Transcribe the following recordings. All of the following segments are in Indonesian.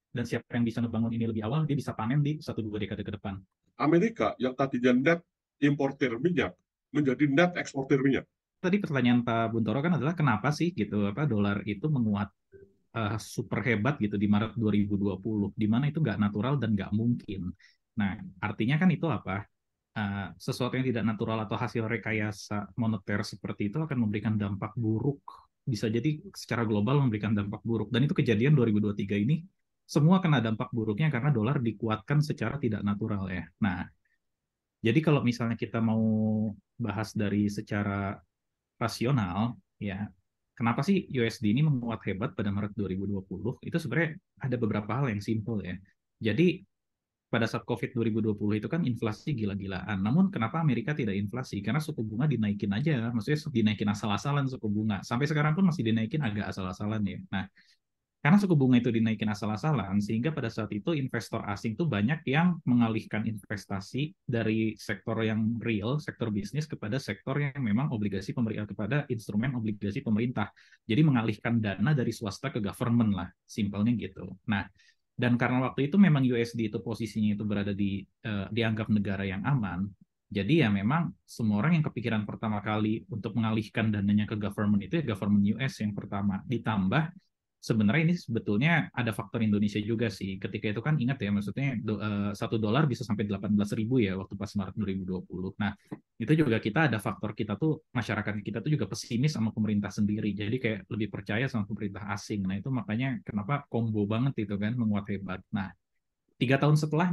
Dan siapa yang bisa ngebangun ini lebih awal, dia bisa panen di 1-2 dekade ke depan. Amerika yang tadinya net importer minyak menjadi net eksportir minyak. Tadi pertanyaan Pak Buntoro kan adalah kenapa sih gitu apa dolar itu menguat super hebat gitu di Maret 2020, di mana itu nggak natural dan nggak mungkin. Nah, artinya kan itu apa? Sesuatu yang tidak natural atau hasil rekayasa moneter seperti itu akan memberikan dampak buruk. Bisa jadi secara global memberikan dampak buruk. Dan itu kejadian 2023 ini, semua kena dampak buruknya karena dolar dikuatkan secara tidak natural ya. Nah, jadi kalau misalnya kita mau bahas dari secara rasional, ya kenapa sih USD ini menguat hebat pada Maret 2020? Itu sebenarnya ada beberapa hal yang simpel ya. Jadi pada saat COVID 2020 itu kan inflasi gila-gilaan. Namun kenapa Amerika tidak inflasi? Karena suku bunga dinaikin aja. Maksudnya dinaikin asal-asalan suku bunga. Sampai sekarang pun masih dinaikin agak asal-asalan ya. Nah, karena suku bunga itu dinaikin asal-asalan, sehingga pada saat itu investor asing tuh banyak yang mengalihkan investasi dari sektor yang real, sektor bisnis, kepada sektor yang memang obligasi pemerintah, kepada instrumen obligasi pemerintah. Jadi mengalihkan dana dari swasta ke government lah, simpelnya gitu. Nah, dan karena waktu itu memang USD itu posisinya itu berada di dianggap negara yang aman, jadi ya memang semua orang yang kepikiran pertama kali untuk mengalihkan dananya ke government itu ya government US yang pertama. Ditambah sebenarnya ini sebetulnya ada faktor Indonesia juga sih. Ketika itu kan ingat ya, maksudnya $1 bisa sampai 18.000 ya waktu pas Maret 2020. Nah, itu juga kita ada faktor kita tuh, masyarakat kita tuh juga pesimis sama pemerintah sendiri. Jadi kayak lebih percaya sama pemerintah asing. Nah, itu makanya kenapa combo banget itu kan menguat hebat. Nah, 3 tahun setelah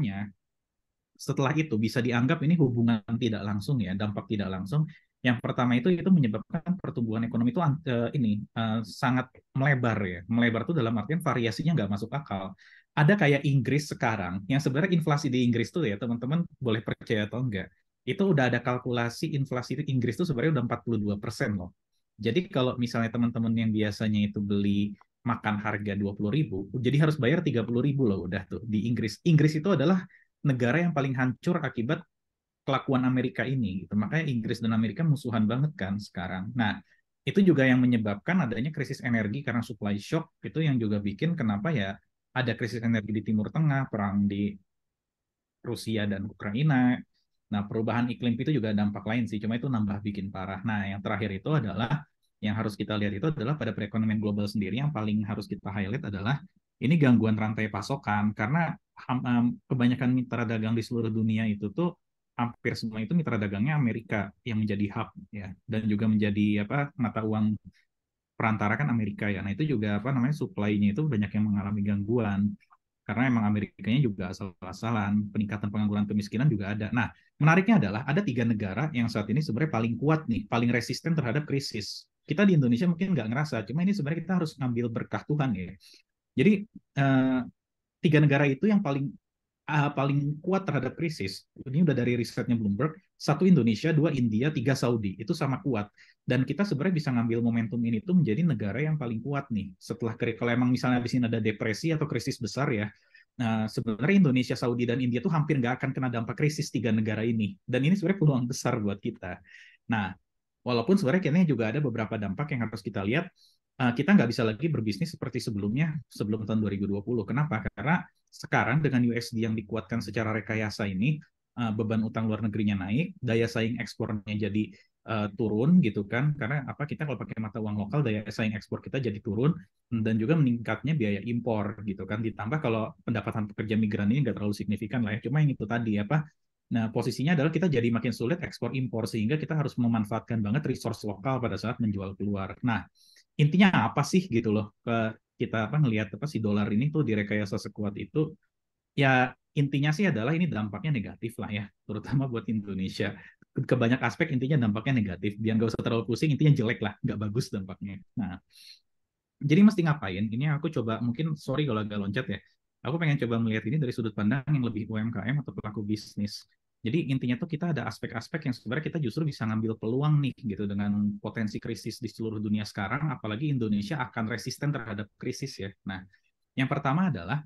itu bisa dianggap ini hubungan tidak langsung ya, dampak tidak langsung. Yang pertama itu menyebabkan pertumbuhan ekonomi itu sangat melebar ya. Melebar itu dalam artian variasinya nggak masuk akal. Ada kayak Inggris sekarang, yang sebenarnya inflasi di Inggris tuh ya teman-teman boleh percaya atau enggak, itu udah ada kalkulasi inflasi di Inggris tuh sebenarnya udah 42% loh. Jadi kalau misalnya teman-teman yang biasanya itu beli makan harga 20.000, jadi harus bayar 30.000 loh udah tuh di Inggris. Inggris itu adalah negara yang paling hancur akibat kelakuan Amerika ini gitu. Makanya Inggris dan Amerika musuhan banget kan sekarang. Nah, itu juga yang menyebabkan adanya krisis energi karena supply shock, itu yang juga bikin kenapa ya ada krisis energi di Timur Tengah, perang di Rusia dan Ukraina. Nah, perubahan iklim itu juga dampak lain sih, cuma itu nambah bikin parah. Nah, yang terakhir itu adalah, yang harus kita lihat itu adalah pada perekonomian global sendiri, yang paling harus kita highlight adalah ini gangguan rantai pasokan, karena kebanyakan mitra dagang di seluruh dunia itu tuh hampir semua itu mitra dagangnya Amerika yang menjadi hub ya, dan juga menjadi apa mata uang perantara kan Amerika ya. Nah, itu juga apa namanya supply-nya itu banyak yang mengalami gangguan karena emang Amerikanya juga asal-asalan, peningkatan pengangguran, kemiskinan juga ada. Nah, menariknya adalah ada 3 negara yang saat ini sebenarnya paling kuat nih, paling resisten terhadap krisis. Kita di Indonesia mungkin nggak ngerasa, cuma ini sebenarnya kita harus ngambil berkah Tuhan ya. Jadi eh, 3 negara itu yang paling kuat terhadap krisis. Ini udah dari risetnya Bloomberg. 1 Indonesia, 2 India, 3 Saudi. Itu sama kuat. Dan kita sebenarnya bisa ngambil momentum ini tuh menjadi negara yang paling kuat nih. Setelah kalau emang misalnya di sini ada depresi atau krisis besar ya, nah, sebenarnya Indonesia, Saudi, dan India tuh hampir nggak akan kena dampak krisis 3 negara ini. Dan ini sebenarnya peluang besar buat kita. Nah, walaupun sebenarnya kayaknya juga ada beberapa dampak yang harus kita lihat. Kita nggak bisa lagi berbisnis seperti sebelumnya, sebelum tahun 2020. Kenapa? Karena sekarang dengan USD yang dikuatkan secara rekayasa ini, beban utang luar negerinya naik, daya saing ekspornya jadi turun gitu kan, karena apa, kita kalau pakai mata uang lokal daya saing ekspor kita jadi turun, dan juga meningkatnya biaya impor gitu kan, ditambah kalau pendapatan pekerja migran ini nggak terlalu signifikan lah ya, cuma yang itu tadi apa. Nah, posisinya adalah kita jadi makin sulit ekspor impor, sehingga kita harus memanfaatkan banget resource lokal pada saat menjual keluar. Nah, intinya apa sih gitu loh, kita apa ngelihat apa si dolar ini tuh direkayasa sekuat itu, ya intinya sih adalah ini dampaknya negatif lah ya, terutama buat Indonesia. Kebanyak aspek intinya dampaknya negatif, biar nggak usah terlalu pusing, intinya jelek lah, nggak bagus dampaknya. Nah, jadi mesti ngapain? Ini aku coba, mungkin sorry kalau agak loncat ya. Aku pengen coba melihat ini dari sudut pandang yang lebih UMKM atau pelaku bisnis. Jadi intinya tuh kita ada aspek-aspek yang sebenarnya kita justru bisa ngambil peluang nih gitu dengan potensi krisis di seluruh dunia sekarang, apalagi Indonesia akan resisten terhadap krisis ya. Nah, yang pertama adalah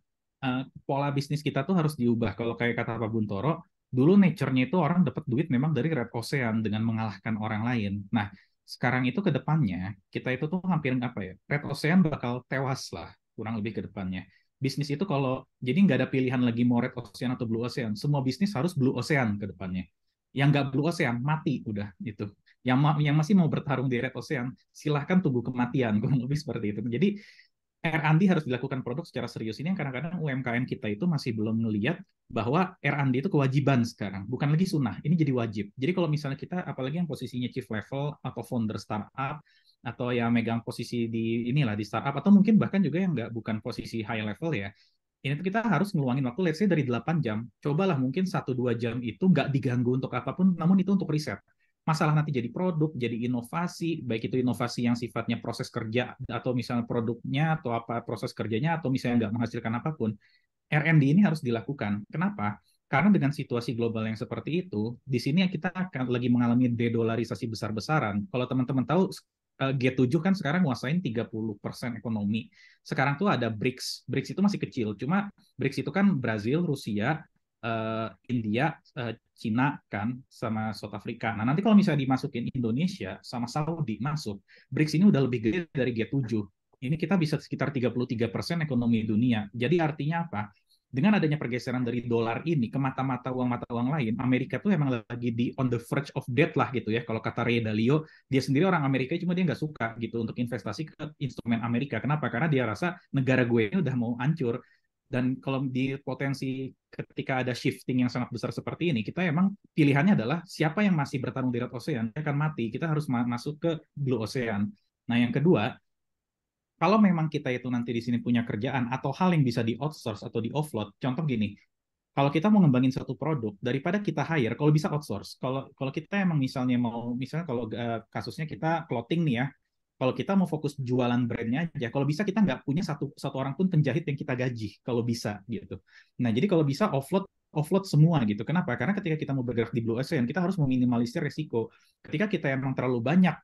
pola bisnis kita tuh harus diubah. Kalau kayak kata Pak Buntoro, dulu nature-nya itu orang dapat duit memang dari red ocean dengan mengalahkan orang lain. Nah, sekarang itu ke depannya kita itu tuh hampir apa ya? Red Ocean bakal tewas lah kurang lebih ke depannya. bisnis itu kalau jadi nggak ada pilihan lagi mau red ocean atau blue ocean, semua bisnis harus blue ocean ke depannya. Yang nggak blue ocean mati udah itu. Yang masih mau bertarung di red ocean silahkan tunggu kematian, kurang lebih seperti itu. Jadi R&D harus dilakukan produk secara serius. Ini yang kadang-kadang UMKM kita itu masih belum melihat bahwa R&D itu kewajiban sekarang, bukan lagi sunnah. Ini jadi wajib. Jadi kalau misalnya kita, apalagi yang posisinya chief level atau founder startup, atau yang megang posisi di inilah di startup, atau mungkin bahkan juga yang nggak bukan posisi high level ya, ini tuh kita harus ngeluangin waktu, let's say dari 8 jam. Cobalah mungkin 1-2 jam itu nggak diganggu untuk apapun, namun itu untuk riset. Masalah nanti jadi produk, jadi inovasi, baik itu inovasi yang sifatnya proses kerja, atau misalnya produknya, atau apa proses kerjanya, atau misalnya nggak menghasilkan apapun, R&D ini harus dilakukan. Kenapa? Karena dengan situasi global yang seperti itu, di sini kita akan lagi mengalami dedolarisasi besar-besaran. Kalau teman-teman tahu, G7 kan sekarang nguasain 30% ekonomi. Sekarang tuh ada BRICS. BRICS itu masih kecil, cuma BRICS itu kan Brazil, Rusia, India, Cina kan, sama South Africa. Nah, nanti kalau misalnya dimasukin Indonesia sama Saudi masuk, BRICS ini udah lebih gede dari G7. Ini kita bisa sekitar 33% ekonomi dunia. Jadi artinya apa? Dengan adanya pergeseran dari dolar ini ke mata-mata uang lain, Amerika tuh emang lagi di on the verge of death lah gitu ya. Kalau kata Ray Dalio, dia sendiri orang Amerika, cuma dia nggak suka gitu untuk investasi ke instrumen Amerika. Kenapa? Karena dia rasa negara gue ini udah mau hancur. Dan kalau di potensi ketika ada shifting yang sangat besar seperti ini, kita emang pilihannya adalah siapa yang masih bertarung di Red Ocean, dia akan mati. Kita harus masuk ke Blue Ocean. Nah, yang kedua, kalau memang kita itu nanti di sini punya kerjaan atau hal yang bisa di outsource atau di offload, contoh gini, kalau kita mau ngembangin satu produk, daripada kita hire, kalau bisa outsource. Kalau kita emang misalnya kalau kasusnya kita clothing nih ya, kalau kita mau fokus jualan brandnya aja, kalau bisa kita nggak punya satu orang pun penjahit yang kita gaji, kalau bisa gitu. Nah, jadi kalau bisa offload semua gitu. Kenapa? Karena ketika kita mau bergerak di Blue Ocean, kita harus meminimalisir resiko. Ketika kita emang terlalu banyak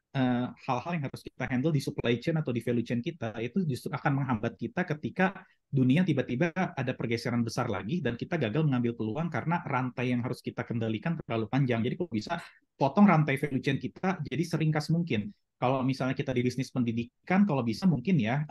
hal-hal yang harus kita handle di supply chain atau di value chain kita, itu justru akan menghambat kita ketika dunia tiba-tiba ada pergeseran besar lagi dan kita gagal mengambil peluang karena rantai yang harus kita kendalikan terlalu panjang. Jadi kalau bisa potong rantai value chain kita jadi seringkas mungkin. Kalau misalnya kita di bisnis pendidikan, kalau bisa mungkin ya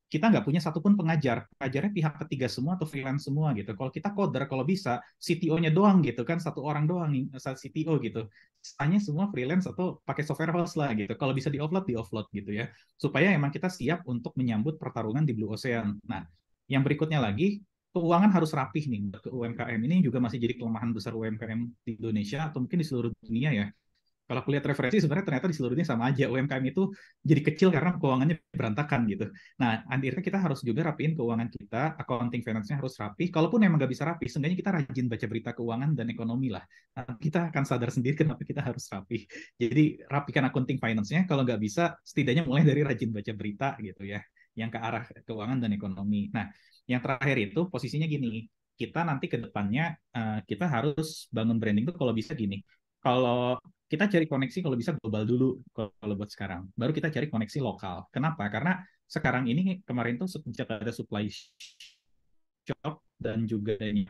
kita nggak punya satupun pengajar, pengajarnya pihak ketiga semua atau freelance semua gitu. Kalau kita coder, kalau bisa CTO-nya doang gitu kan, satu orang doang CTO gitu. Sisanya semua freelance atau pakai software house lah gitu. Kalau bisa di offload gitu ya, supaya emang kita siap untuk menyambut pertarungan di Blue Ocean. Nah, yang berikutnya lagi, keuangan harus rapih nih ke UMKM. Ini juga masih jadi kelemahan besar UMKM di Indonesia atau mungkin di seluruh dunia ya. Kalau aku lihat referensi sebenarnya ternyata di seluruh dunia sama aja. UMKM itu jadi kecil karena keuangannya berantakan gitu. Nah, akhirnya kita harus juga rapiin keuangan kita, accounting finance-nya harus rapi. Kalaupun emang nggak bisa rapi, seenggaknya kita rajin baca berita keuangan dan ekonomi lah. Nah, kita akan sadar sendiri kenapa kita harus rapi. Jadi rapikan accounting finance-nya, kalau nggak bisa setidaknya mulai dari rajin baca berita gitu ya, yang ke arah keuangan dan ekonomi. Nah, yang terakhir itu posisinya gini, kita nanti ke depannya kita harus bangun branding tuh kalau bisa gini. Kalau kita cari koneksi kalau bisa global dulu kalau buat sekarang. Baru kita cari koneksi lokal. Kenapa? Karena sekarang ini kemarin tuh sejak ada supply shock dan juga ini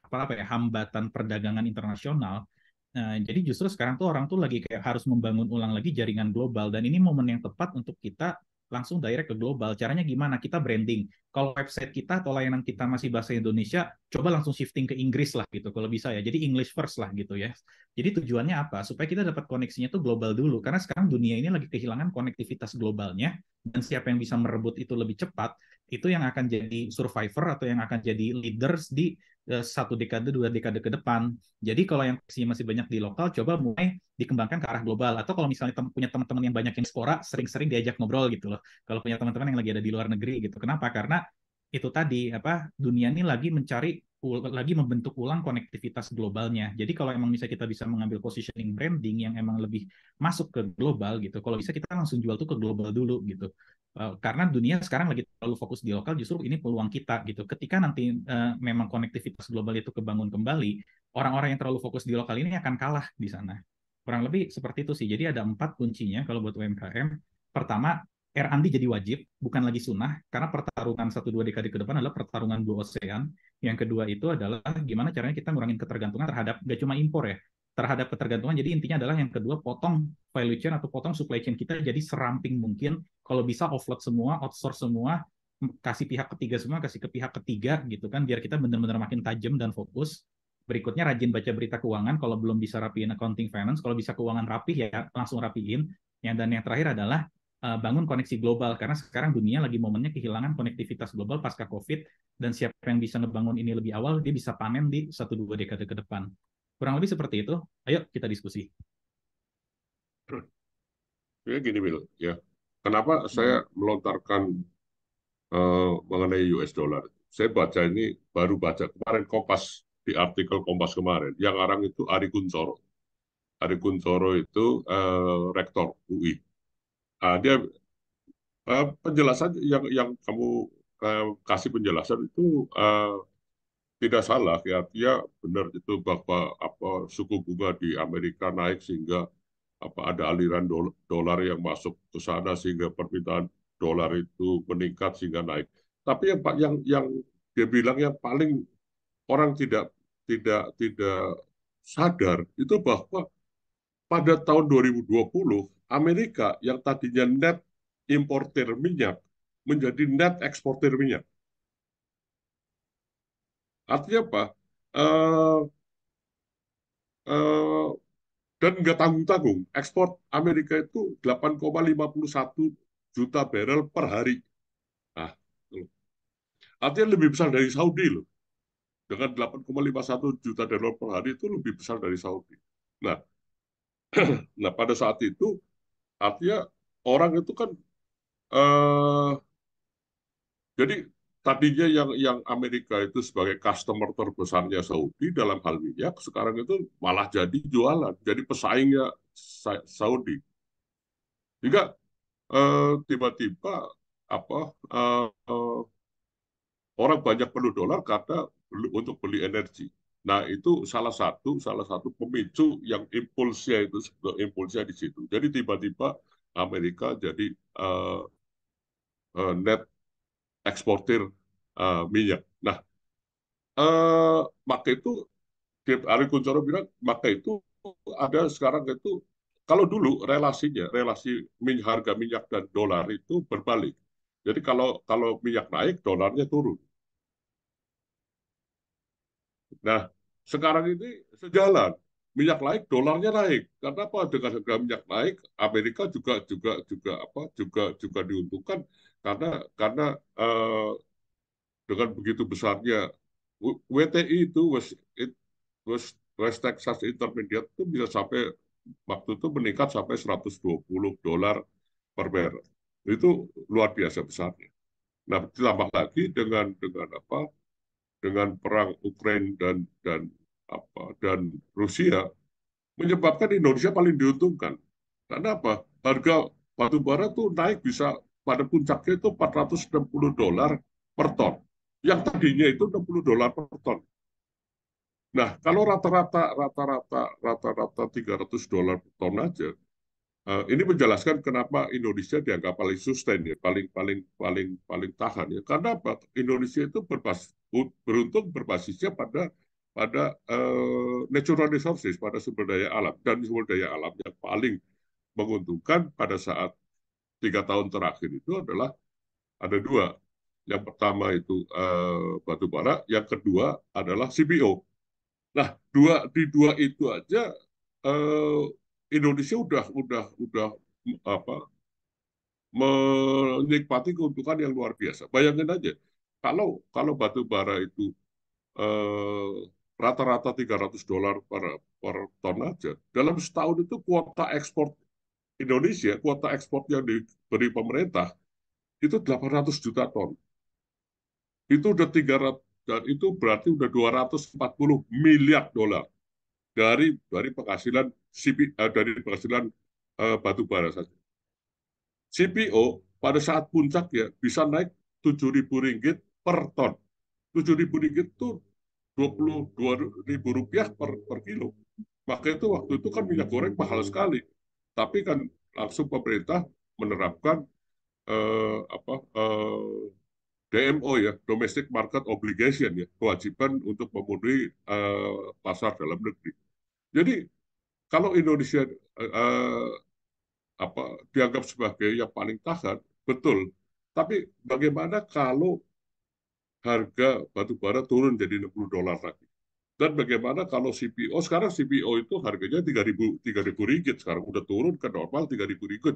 apa ya hambatan perdagangan internasional. Nah, jadi justru sekarang tuh orang tuh lagi kayak harus membangun ulang lagi jaringan global dan ini momen yang tepat untuk kita langsung direct ke global. Caranya gimana? Kita branding. Kalau website kita atau layanan kita masih bahasa Indonesia, coba langsung shifting ke Inggris lah gitu kalau bisa ya. Jadi English first lah gitu ya. Jadi tujuannya apa? Supaya kita dapat koneksinya tuh global dulu. Karena sekarang dunia ini lagi kehilangan konektivitas globalnya dan siapa yang bisa merebut itu lebih cepat, itu yang akan jadi survivor atau yang akan jadi leaders di 1 dekade, 2 dekade ke depan. Jadi kalau yang masih banyak di lokal, coba mulai dikembangkan ke arah global. Atau kalau misalnya punya teman-teman yang banyak yang diaspora, sering-sering diajak ngobrol gitu loh. Kalau punya teman-teman yang lagi ada di luar negeri gitu. Kenapa? Karena itu tadi apa dunia ini lagi membentuk ulang konektivitas globalnya. Jadi kalau emang misalnya kita bisa mengambil positioning branding yang emang lebih masuk ke global gitu, kalau bisa kita langsung jual tuh ke global dulu gitu. Karena dunia sekarang lagi terlalu fokus di lokal, justru ini peluang kita gitu. Ketika nanti memang konektivitas global itu kebangun kembali, orang-orang yang terlalu fokus di lokal ini akan kalah di sana. Kurang lebih seperti itu sih. Jadi ada 4 kuncinya kalau buat UMKM. Pertama, R&D jadi wajib, bukan lagi sunnah, karena pertarungan 1-2 dekade ke depan adalah pertarungan Blue Ocean. Yang kedua itu adalah gimana caranya kita ngurangin ketergantungan terhadap, gak cuma impor ya, terhadap ketergantungan. Jadi intinya adalah yang kedua, potong value chain atau potong supply chain kita jadi seramping mungkin. Kalau bisa offload semua, outsource semua, kasih pihak ketiga semua, kasih ke pihak ketiga gitu kan, biar kita benar-benar makin tajam dan fokus. Berikutnya rajin baca berita keuangan, kalau belum bisa rapiin accounting finance, kalau bisa keuangan rapih ya langsung rapiin. Dan yang terakhir adalah bangun koneksi global, karena sekarang dunia lagi momennya kehilangan konektivitas global pasca COVID, dan siapa yang bisa ngebangun ini lebih awal, dia bisa panen di 1-2 dekade ke depan. Kurang lebih seperti itu. Ayo kita diskusi. Ya gini, Will, ya. Kenapa saya melontarkan mengenai US dollar? Saya baca ini, baru baca kemarin Kompas, di artikel Kompas kemarin, yang orang itu Ari Kunchoro. Ari Kunchoro itu rektor UI. Dia penjelasan yang kamu kasih penjelasan itu tidak salah, ya, dia benar itu bahwa apa suku bunga di Amerika naik sehingga apa ada aliran dolar yang masuk ke sana sehingga permintaan dolar itu meningkat sehingga naik. Tapi yang dia bilang yang paling orang tidak sadar itu bahwa pada tahun 2020 Amerika yang tadinya net importer minyak menjadi net eksportir minyak. Artinya apa? Uh, uh, dan nggak tanggung-tanggung. Ekspor Amerika itu 8,51 juta barrel per hari. Nah, artinya lebih besar dari Saudi loh. Dengan 8,51 juta barrel per hari itu lebih besar dari Saudi. Nah, nah pada saat itu artinya orang itu kan eh, jadi tadinya yang Amerika itu sebagai customer terbesarnya Saudi dalam hal minyak, sekarang itu malah jadi jualan, jadi pesaingnya Saudi. Jika tiba-tiba apa orang banyak perlu dolar karena untuk beli energi. Nah, itu salah satu pemicu yang impulsnya di situ. Jadi tiba-tiba Amerika jadi uh, net eksportir minyak. Nah, uh, maka itu Ari Kunchoro bilang maka itu ada sekarang itu kalau dulu relasi harga minyak dan dolar itu berbalik. Jadi kalau minyak naik, dolarnya turun. Nah, sekarang ini sejalan. Minyak naik, dolarnya naik. Karena apa? Dengan harga minyak naik, Amerika juga diuntungkan karena eh, dengan begitu besarnya WTI itu West Texas Intermediate itu bisa sampai waktu itu meningkat sampai $120 per barrel. Itu luar biasa besarnya. Nah, ditambah lagi dengan apa? Dengan perang Ukraina dan Rusia menyebabkan Indonesia paling diuntungkan. Karena apa? Harga batu bara tuh naik bisa pada puncaknya itu $460 per ton. Yang tadinya itu $60 per ton. Nah, kalau rata-rata $300 per ton aja, ini menjelaskan kenapa Indonesia dianggap paling sustain ya, paling paling paling paling tahan ya. Karena apa? Indonesia itu beruntung berbasisnya pada pada natural resources, pada sumber daya alam dan sumber daya alam yang paling menguntungkan pada saat 3 tahun terakhir itu adalah ada dua. Yang pertama itu batu bara, yang kedua adalah CPO. Nah, di dua itu aja eh, Indonesia udah apa menikmati keuntungan yang luar biasa. Bayangin aja, kalau batu bara itu eh, rata-rata $300 per ton aja, dalam setahun itu kuota ekspor Indonesia, kuota ekspor yang diberi pemerintah itu 800 juta ton. Itu udah 300 dan itu berarti udah $240 miliar dari penghasilan dari penghasilan batu bara saja. CPO pada saat puncak ya bisa naik Rp7.000 per ton. Rp7.000 itu Rp22.000 per kilo. Maka itu waktu itu kan minyak goreng mahal sekali. Tapi kan langsung pemerintah menerapkan DMO ya, Domestic Market Obligation ya, kewajiban untuk memenuhi pasar dalam negeri. Jadi kalau Indonesia dianggap sebagai yang paling tahan, betul. Tapi bagaimana kalau harga batu bara turun jadi $60 lagi? Dan bagaimana kalau CPO, sekarang CPO itu harganya 3.000 ringgit, sekarang udah turun ke normal 3.000 ringgit,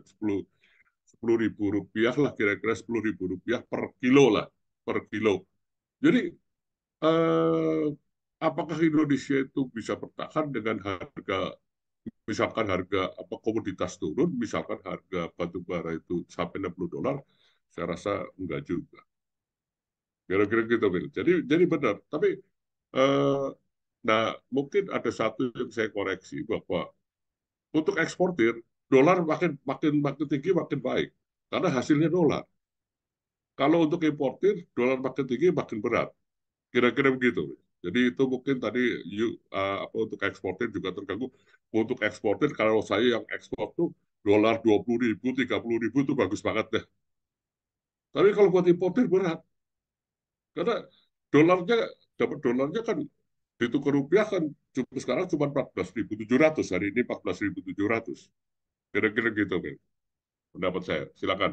10 ribu rupiah lah, kira-kira 10 ribu rupiah per kilo lah, per kilo. Jadi eh, apakah Indonesia itu bisa bertahan dengan harga, misalkan harga apa komoditas turun, misalkan harga batu bara itu sampai $60, saya rasa enggak juga. Kira-kira gitu, Bill. Jadi benar. Tapi eh, nah mungkin ada satu yang saya koreksi bahwa untuk eksportir dolar makin makin makin tinggi makin baik karena hasilnya dolar. Kalau untuk importir dolar makin tinggi makin berat. Kira-kira begitu. Jadi itu mungkin tadi apa untuk eksportir juga terganggu. Untuk eksportir kalau saya yang ekspor tuh dolar 20.000, 30.000 itu bagus banget deh. Tapi kalau buat importir berat karena dolarnya dapat dolarnya kan ditukar rupiah kan sekarang cuma 14.700, hari ini 14.700. Kira-kira gitu, Ben. Pendapat saya. Silakan.